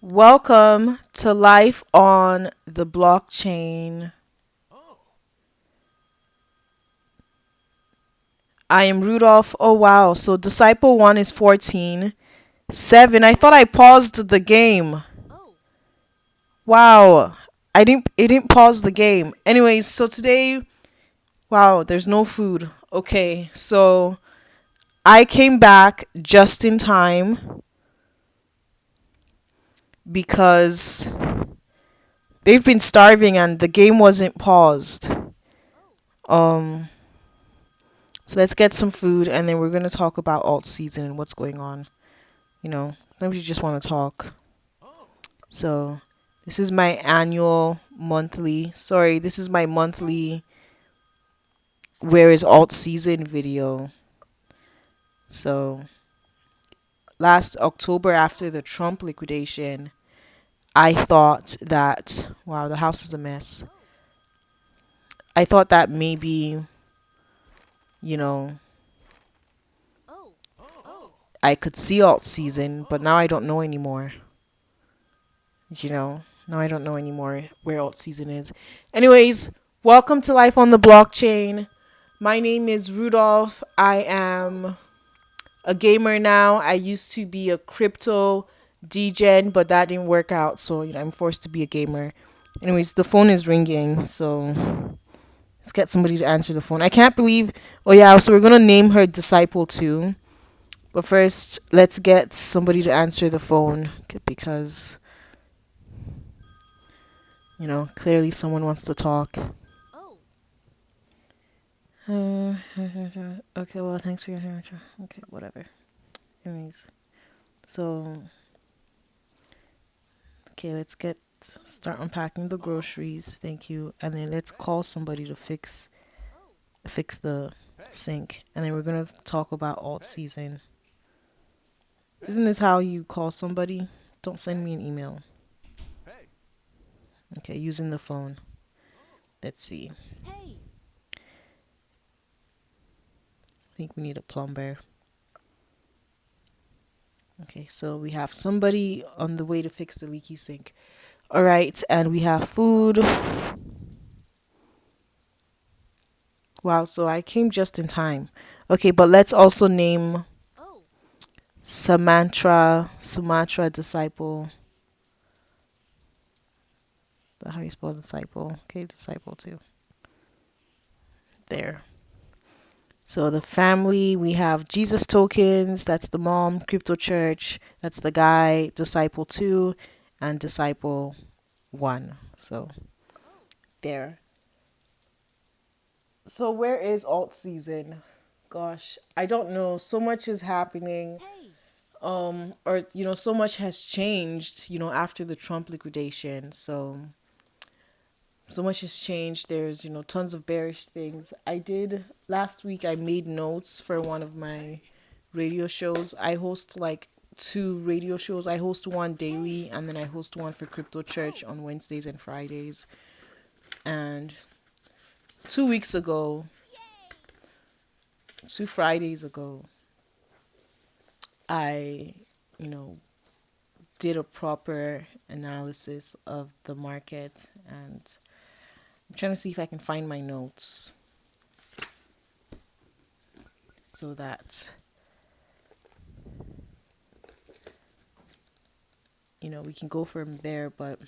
Welcome to Life on the Blockchain. I am Rudolph. Oh wow, so Disciple 1 is 14. 7. I thought I paused the game. Wow. It didn't pause the game. Anyways, so today, wow, there's no food. Okay, so I came back just in time because they've been starving and the game wasn't paused. Um so let's get some food and then we're going to talk about alt season and what's going on. Sometimes you just want to talk. So, this is my this is my monthly Where is alt season video. So, last October after the Trump liquidation, I thought that, wow, the house is a mess. I thought that maybe, you know, I could see alt season, but now I don't know anymore. Now I don't know anymore where alt season is. Anyways, welcome to Life on the Blockchain. My name is Rudolph. I am a gamer now. I used to be a crypto degen, but that didn't work out. So, I'm forced to be a gamer. Anyways, the phone is ringing. So, let's get somebody to answer the phone. I can't believe. Oh, yeah. So, we're going to name her Disciple 2. But first, let's get somebody to answer the phone because, clearly someone wants to talk. Okay, well, thanks for your answer. Okay, whatever. Anyways, so okay, let's get start unpacking the groceries. Thank you, and then let's call somebody to fix the sink, and then we're gonna talk about alt season. Isn't this how you call somebody? Don't send me an email. Okay, using the phone. Let's see. I think we need a plumber. Okay, so we have somebody on the way to fix the leaky sink. All right, and we have food. Wow, so I came just in time. Okay, but let's also name Sumatra Disciple. How you spell disciple? Okay, Disciple too. There. So the family, we have Jesus Tokens, that's the mom, Crypto Church, that's the guy, Disciple 2, and Disciple 1. So there. So where is alt season? Gosh, I don't know. So much is happening. Or so much has changed, after the Trump liquidation. So much has changed. There's, tons of bearish things. I did last week, I made notes for one of my radio shows. I host like two radio shows. I host one daily and then I host one for Crypto Church on Wednesdays and Fridays. And 2 weeks ago, 2 Fridays ago, I, you know, did a proper analysis of the market, and I'm trying to see if I can find my notes so that we can go from there. But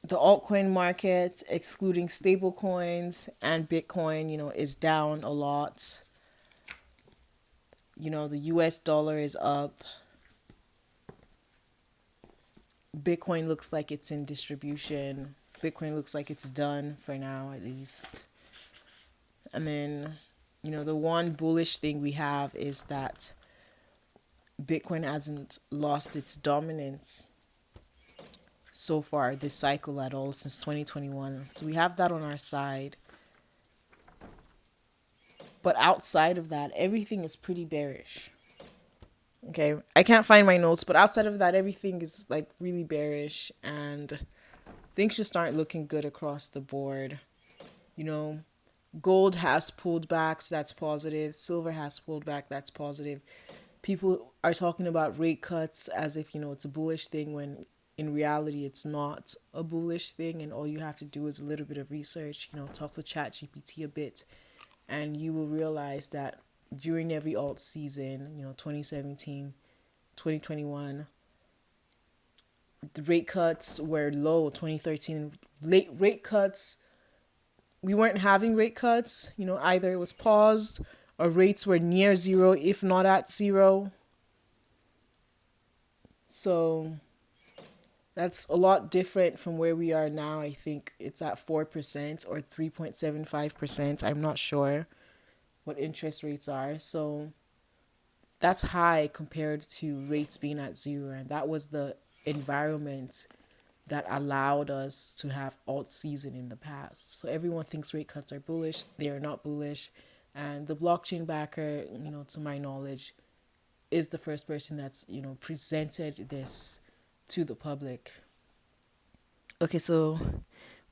the altcoin market, excluding stable coins and Bitcoin, is down a lot. The US dollar is up. Bitcoin looks like it's in distribution. Bitcoin looks like it's done for now, at least. And then, the one bullish thing we have is that Bitcoin hasn't lost its dominance so far this cycle at all since 2021. So we have that on our side. But outside of that, everything is pretty bearish. Okay, I can't find my notes, but outside of that, everything is like really bearish and things just aren't looking good across the board. You know, gold has pulled back, so that's positive. Silver has pulled back, that's positive. People are talking about rate cuts as if, it's a bullish thing, when in reality it's not a bullish thing, and all you have to do is a little bit of research, talk to ChatGPT a bit, and you will realize that during every alt season, 2017, 2021, the rate cuts were low. 2013, late rate cuts, we weren't having rate cuts. Either it was paused or rates were near zero, if not at zero. So that's a lot different from where we are now. I think it's at 4% or 3.75%. I'm not sure what interest rates are. So that's high compared to rates being at zero. And that was the environment that allowed us to have alt season in the past. So everyone thinks rate cuts are bullish. They are not bullish. And the blockchain backer, to my knowledge, is the first person that's, presented this to the public. Okay, so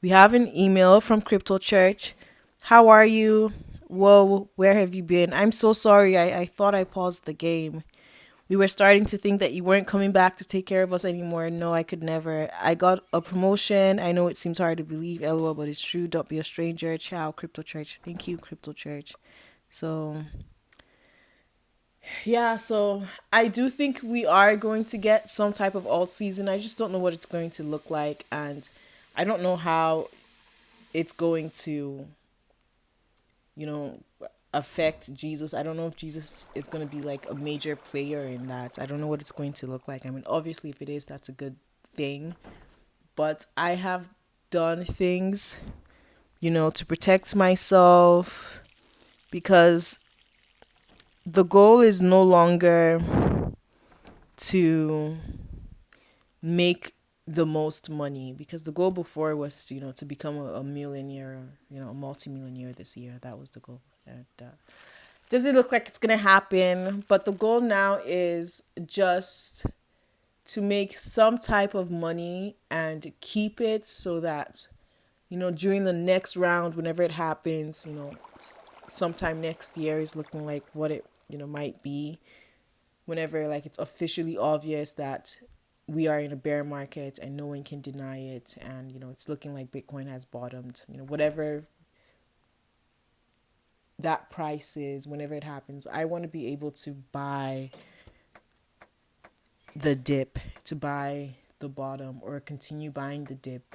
we have an email from Crypto Church. How are you? Whoa, where have you been? I'm so sorry. I thought I paused the game. We were starting to think that you weren't coming back to take care of us anymore. No, I could never. I got a promotion. I know it seems hard to believe, LOL, but it's true. Don't be a stranger. Ciao, Crypto Church. Thank you, Crypto Church. So, yeah, so I do think we are going to get some type of alt season. I just don't know what it's going to look like. And I don't know how it's going to, you know, affect Jesus. I don't know if Jesus is going to be like a major player in that. I don't know what it's going to look like. I mean, obviously, if it is, that's a good thing. But I have done things, to protect myself, because the goal is no longer to make the most money, because the goal before was to, to become a millionaire, a multimillionaire this year. That was the goal. And doesn't look like it's gonna happen, but the goal now is just to make some type of money and keep it, so that, during the next round, whenever it happens, sometime next year is looking like what it, might be, whenever like it's officially obvious that we are in a bear market and no one can deny it, and it's looking like Bitcoin has bottomed, whatever that price is, whenever it happens, I want to be able to buy the dip, to buy the bottom, or continue buying the dip,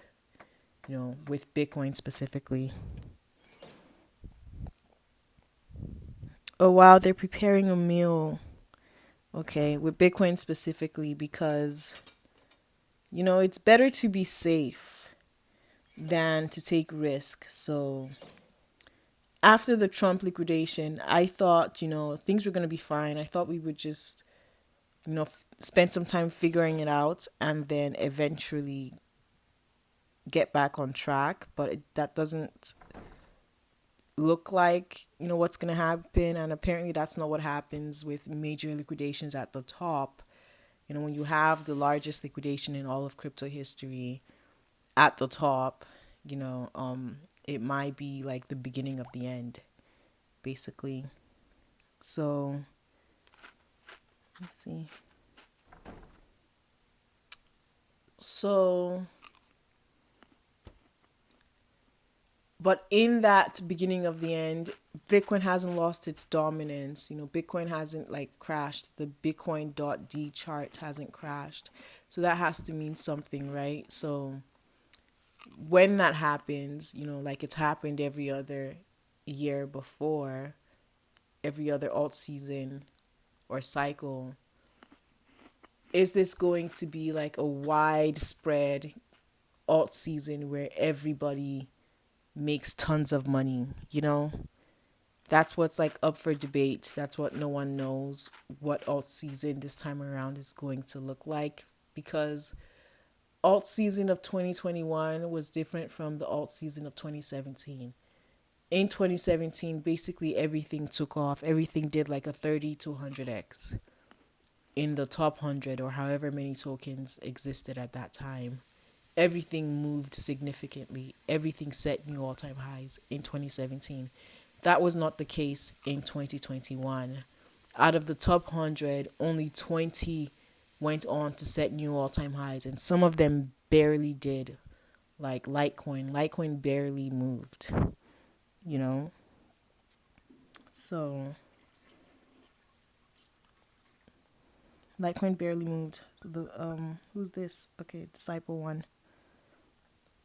with Bitcoin specifically. Oh wow, they're preparing a meal. Okay, with Bitcoin specifically, because it's better to be safe than to take risk. So after the Trump liquidation, I thought, things were going to be fine. I thought we would just, spend some time figuring it out and then eventually get back on track. But that doesn't look like, what's going to happen. And apparently that's not what happens with major liquidations at the top. When you have the largest liquidation in all of crypto history at the top, it might be like the beginning of the end, basically. So let's see. So, but in that beginning of the end, Bitcoin hasn't lost its dominance. Bitcoin hasn't like crashed. The Bitcoin.D chart hasn't crashed. So that has to mean something, right? So when that happens, like it's happened every other year before, every other alt season or cycle, is this going to be like a widespread alt season where everybody makes tons of money? That's what's like up for debate. That's what no one knows, what alt season this time around is going to look like, because alt season of 2021 was different from the alt season of 2017. In 2017, basically everything took off. Everything did like a 30 to 100x in the top 100, or however many tokens existed at that time. Everything moved significantly. Everything set new all-time highs in 2017. That was not the case in 2021. out of the top 100, only 20 went on to set new all-time highs, and some of them barely did. Like Litecoin barely moved, you know. So Litecoin barely moved. So the who's this? Okay, Disciple One.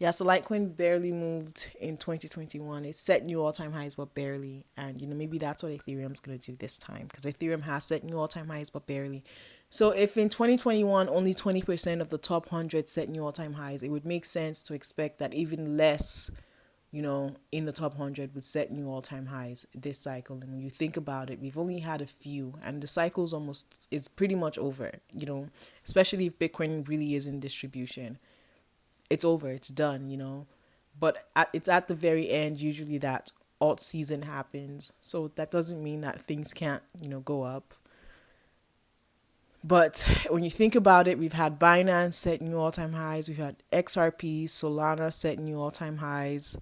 Yeah, so Litecoin barely moved in 2021. It set new all-time highs, but barely. And maybe that's what Ethereum's gonna do this time, because Ethereum has set new all-time highs, but barely. So if in 2021 only 20% of the top 100 set new all-time highs, it would make sense to expect that even less, in the top 100 would set new all-time highs this cycle. And when you think about it, we've only had a few, and the cycle's almost is pretty much over. Especially if Bitcoin really is in distribution, it's over, it's done. But it's at the very end usually that alt season happens. So that doesn't mean that things can't, go up. But when you think about it, we've had Binance set new all-time highs. We've had XRP, Solana set new all-time highs.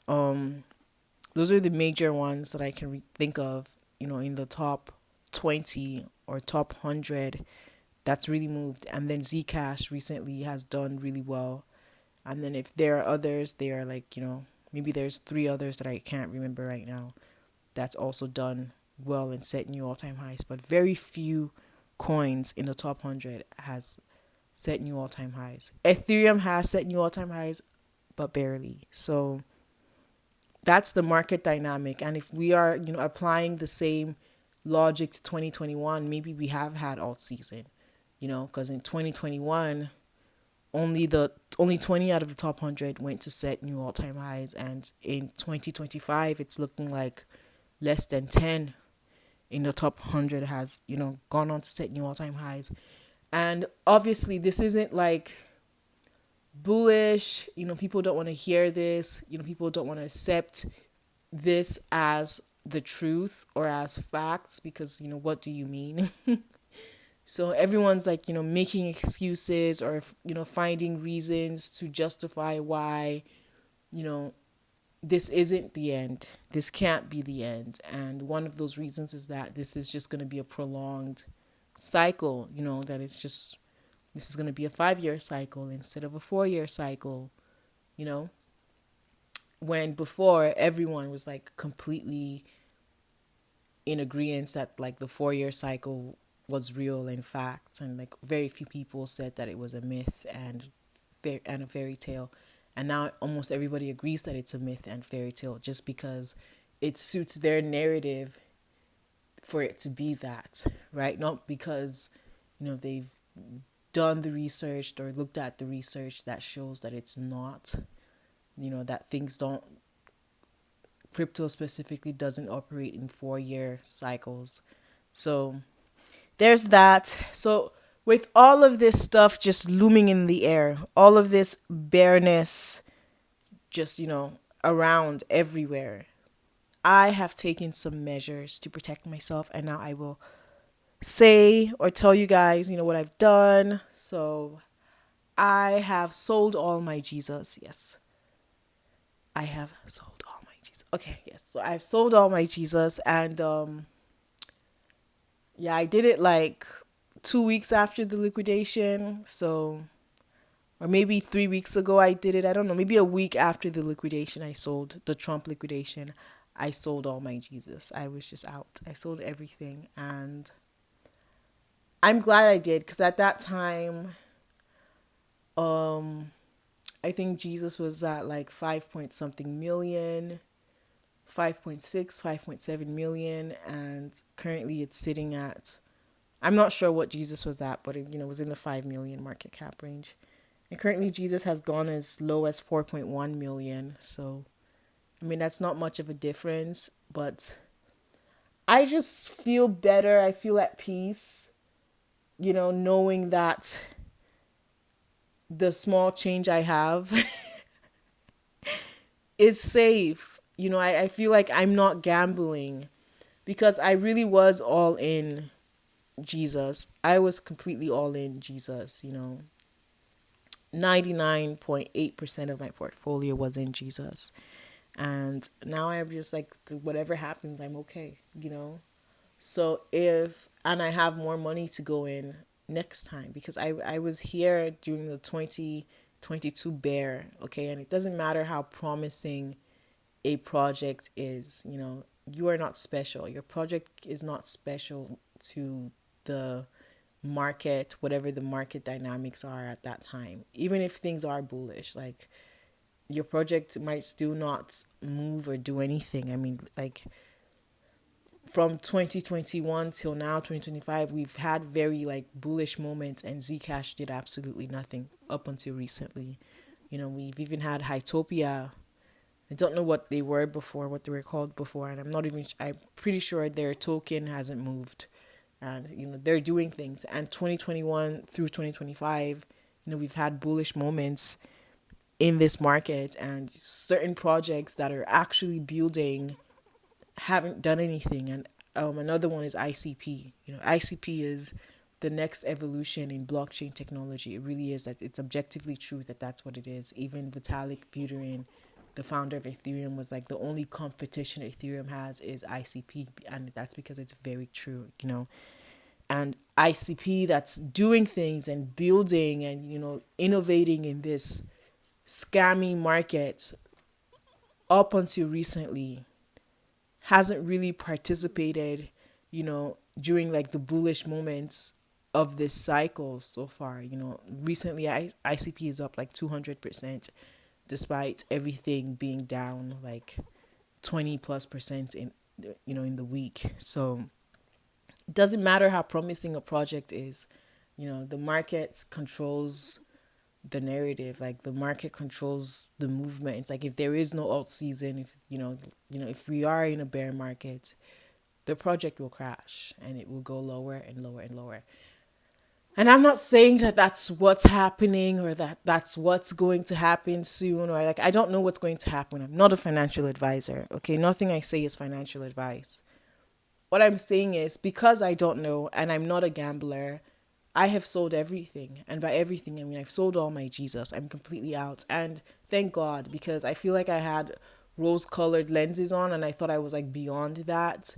Um, those are the major ones that I can think of, in the top 20 or top 100 that's really moved. And then Zcash recently has done really well. And then if there are others, they are like, maybe there's three others that I can't remember right now that's also done well and set new all-time highs. But very few coins in the top 100 has set new all-time highs. Ethereum has set new all-time highs, but barely. So that's the market dynamic. And if we are, applying the same logic to 2021, maybe we have had alt season, because in 2021 only 20 out of the top 100 went to set new all-time highs, and in 2025 it's looking like less than 10 in the top 100 has gone on to set new all-time highs. And obviously this isn't like bullish. People don't want to hear this. People don't want to accept this as the truth or as facts, because what do you mean? So everyone's like, making excuses or, finding reasons to justify why, you know, this isn't the end. This can't be the end. And one of those reasons is that this is just going to be a prolonged cycle, that this is going to be a 5-year cycle instead of a 4-year cycle, you know, when before everyone was like completely in agreement that like the 4-year cycle was real in fact, and like very few people said that it was a myth and a fairy tale. And now almost everybody agrees that it's a myth and fairy tale, just because it suits their narrative for it to be that, right? Not because they've done the research or looked at the research that shows that it's not, that things don't, crypto specifically doesn't operate in 4-year cycles. So there's that. So with all of this stuff just looming in the air, all of this bareness just, around everywhere, I have taken some measures to protect myself, and now I will say or tell you guys, what I've done. So I have sold all my Jesus. Yes. I have sold all my Jesus. Okay, yes. So I've sold all my Jesus, and yeah, I did it like 2 weeks after the liquidation. So, or maybe 3 weeks ago I did it. I don't know. Maybe a week after the liquidation, I sold the Trump liquidation. I sold all my Jesus. I was just out. I sold everything, and I'm glad I did, because at that time, I think Jesus was at like 5 point something million, 5.6, 5.7 million, and currently it's sitting at, I'm not sure what Jesus was at, but it was in the 5 million market cap range. And currently Jesus has gone as low as 4.1 million. So, I mean, that's not much of a difference, but I just feel better. I feel at peace, knowing that the small change I have is safe. I feel like I'm not gambling, because I really was all in Jesus. I was completely all in Jesus, 99.8% of my portfolio was in Jesus. And now I'm just like, whatever happens, I'm okay, So if and I have more money to go in next time because I was here during the 2022 bear, okay, and it doesn't matter how promising a project is, you are not special. Your project is not special to the market, whatever the market dynamics are at that time. Even if things are bullish, like your project might still not move or do anything. I mean, like from 2021 till now 2025, we've had very like bullish moments, and Zcash did absolutely nothing up until recently. We've even had Hytopia. I don't know what they were before, what they were called before, and I'm pretty sure their token hasn't moved. And, they're doing things. And 2021 through 2025, we've had bullish moments in this market, and certain projects that are actually building haven't done anything. And another one is ICP. ICP is the next evolution in blockchain technology. It really is. That it's objectively true that that's what it is. Even Vitalik Buterin, the founder of Ethereum, was like the only competition Ethereum has is ICP, and that's because it's very true. And ICP that's doing things and building and innovating in this scammy market up until recently hasn't really participated, during like the bullish moments of this cycle so far. Recently ICP is up like 200% despite everything being down like 20 plus percent in the week. So it doesn't matter how promising a project is, the market controls the narrative. Like the market controls the movement. It's like if there is no alt season, if if we are in a bear market, the project will crash and it will go lower and lower and lower. And I'm not saying that that's what's happening or that that's what's going to happen soon, or like I don't know what's going to happen. I'm not a financial advisor. Okay, nothing I say is financial advice. What I'm saying is because I don't know and I'm not a gambler, I have sold everything. And by everything, I mean I've sold all my Jesus. I'm completely out. And thank God, because I feel like I had rose colored lenses on and I thought I was like beyond that.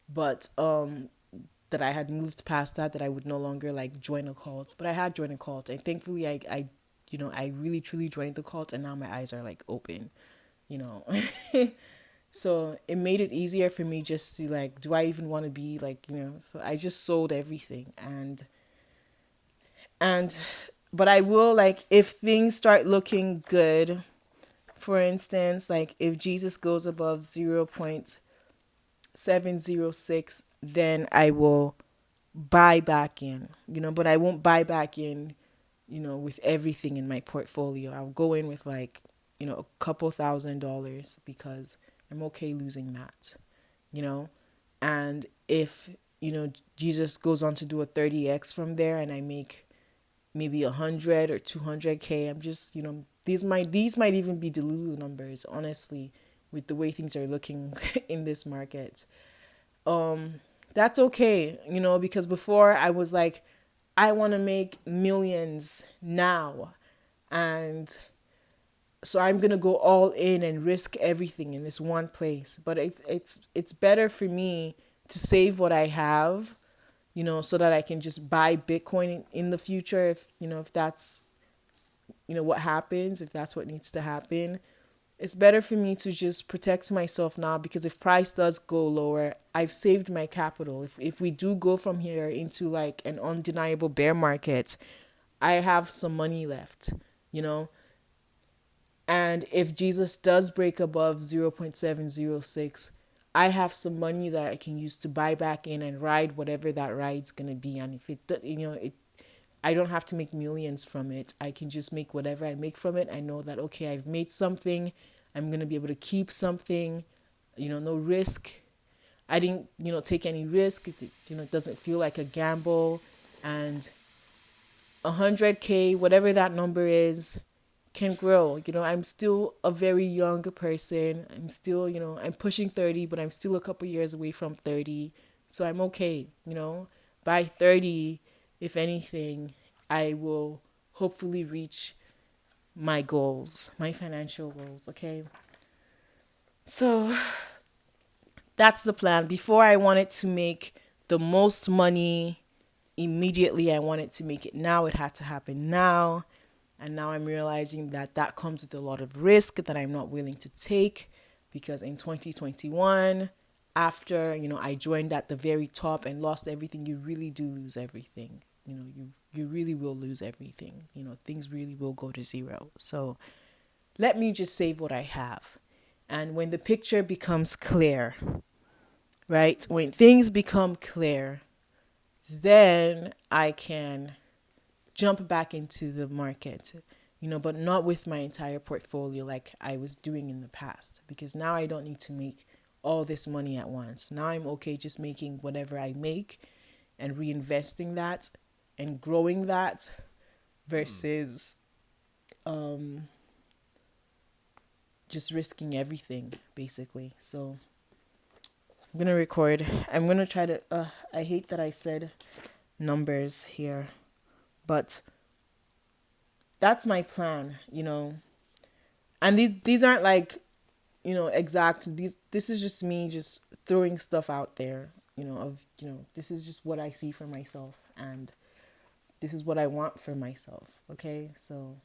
But that I had moved past that I would no longer like join a cult. But I had joined a cult, and thankfully I really truly joined the cult, and now my eyes are like open, you know. So it made it easier for me just to like, do I even want to be like, so I just sold everything. And but I will, like, if things start looking good, for instance, like if Jesus goes above 0.706, then I will buy back in, but I won't buy back in, with everything in my portfolio. I'll go in with like, a couple $1,000 because I'm okay losing that, you know? And if, Jesus goes on to do a 30x from there and I make maybe 100 or 200K, I'm just, these might even be delulu numbers, honestly, with the way things are looking in this market. That's okay, because before I was like, I want to make millions now. And so I'm going to go all in and risk everything in this one place. But it's better for me to save what I have, so that I can just buy Bitcoin in the future if, if that's, what happens, if that's what needs to happen. It's better for me to just protect myself now, because if price does go lower, I've saved my capital. If we do go from here into like an undeniable bear market, I have some money left, you know? And if Jesus does break above 0.706, I have some money that I can use to buy back in and ride whatever that ride's going to be. And if I don't have to make millions from it. I can just make whatever I make from it. I know that, okay, I've made something. I'm going to be able to keep something, no risk. I didn't, take any risk. It doesn't feel like a gamble. And 100K, whatever that number is, can grow. I'm still a very young person. I'm still, I'm pushing 30, but I'm still a couple years away from 30. So I'm okay, By 30, if anything, I will hopefully reach my goals, my financial goals, okay? So that's the plan. Before, I wanted to make the most money immediately. I wanted to make it now. It had to happen now. And now I'm realizing that that comes with a lot of risk that I'm not willing to take, because in 2021, after, I joined at the very top and lost everything, you really do lose everything. You really will lose everything. Things really will go to zero. So let me just save what I have. And when the picture becomes clear, right? When things become clear, then I can jump back into the market, but not with my entire portfolio like I was doing in the past, because now I don't need to make all this money at once. Now I'm okay just making whatever I make and reinvesting that and growing that versus just risking everything basically. So I'm gonna record. I'm gonna try to. I hate that I said numbers here, but that's my plan. And these aren't like, exact. This is just me just throwing stuff out there. This is just what I see for myself, and this is what I want for myself. Okay, so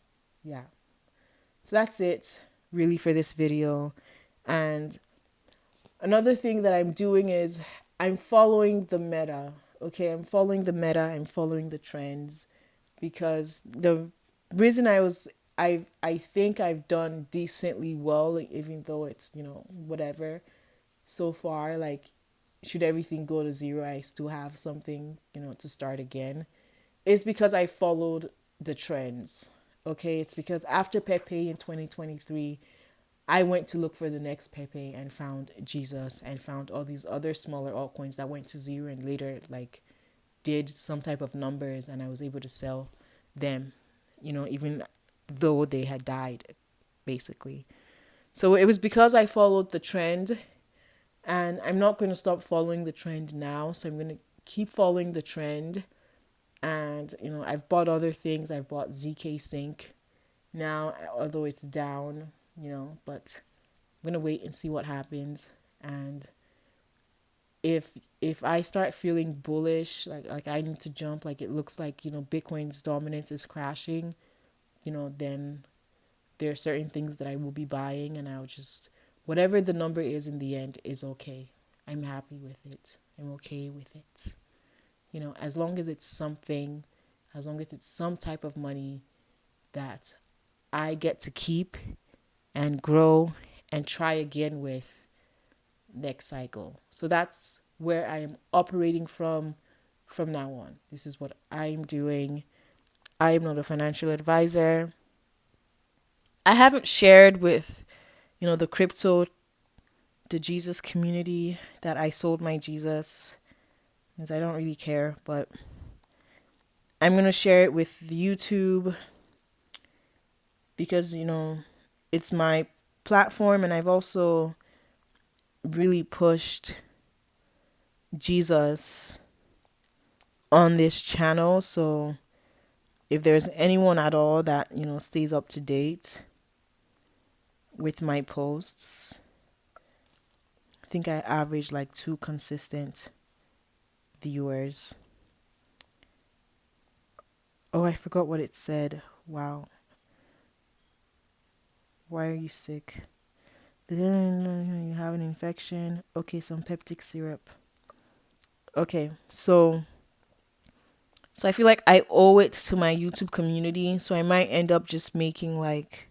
yeah. So that's it really for this video. And another thing that I'm doing is I'm following the meta. Okay, I'm following the meta, I'm following the trends, because the reason I think I've done decently well, like, even though it's, whatever so far, like, should everything go to zero, I still have something, to start again. It's because I followed the trends. Okay, it's because after Pepe in 2023, I went to look for the next Pepe and found Jesus and found all these other smaller altcoins that went to zero and later like did some type of numbers, and I was able to sell them, even though they had died basically. So it was because I followed the trend, and I'm not going to stop following the trend now. So I'm going to keep following the trend. And, I've bought other things. I've bought ZK Sync now, although it's down, but I'm going to wait and see what happens. And if I start feeling bullish, like I need to jump, like it looks like, Bitcoin's dominance is crashing, then there are certain things that I will be buying, and I'll just, whatever the number is in the end is okay. I'm happy with it. I'm okay with it. As long as it's something, as long as it's some type of money that I get to keep and grow and try again with next cycle. So that's where I am operating from now on. This is what I'm doing. I am not a financial advisor. I haven't shared with, the Jesus community that I sold my Jesus, because I don't really care, but I'm going to share it with YouTube because, it's my platform, and I've also really pushed Jesus on this channel. So if there's anyone at all that, stays up to date with my posts, I think I average like 2 consistent viewers. Oh, I forgot what it said. Wow. Why are you sick? You have an infection. Okay, some peptic syrup. Okay, so I feel like I owe it to my YouTube community, so I might end up just making like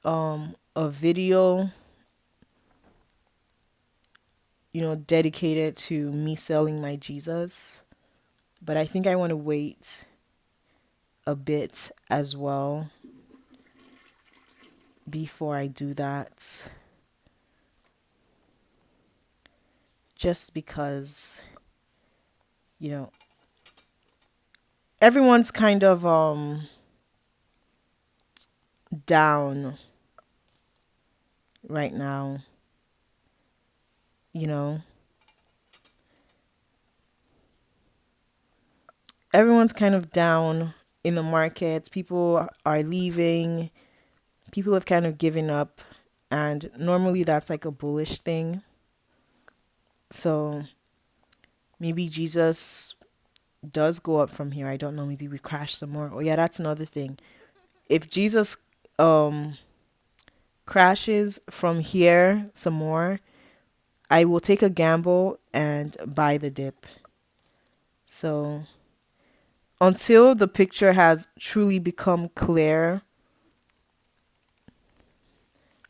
a video, dedicated to me selling my Jesus. But I think I want to wait a bit as well before I do that. Just because, everyone's kind of down right now, everyone's kind of down in the market. People are leaving. People have kind of given up. And normally that's like a bullish thing. So maybe Jesus does go up from here. I don't know. Maybe we crash some more. Oh yeah, that's another thing. If Jesus um crashes from here some more, I will take a gamble and buy the dip. So until the picture has truly become clear,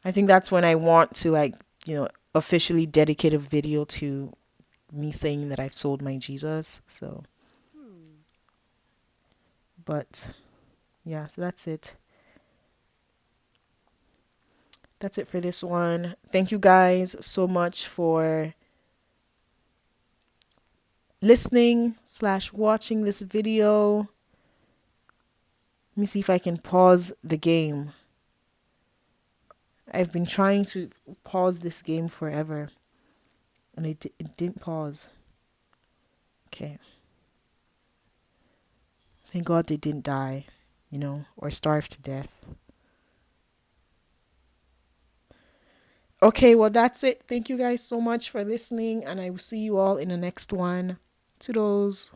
I think that's when I want to, like, officially dedicate a video to me saying that I've sold my Jesus. So, but yeah, so that's it. That's it for this one. Thank you guys so much for listening slash watching this video. Let me see if I can pause the game. I've been trying to pause this game forever, and it didn't pause. Okay. Thank God they didn't die, or starve to death. Okay, well, that's it. Thank you guys so much for listening, and I will see you all in the next one. Toodles.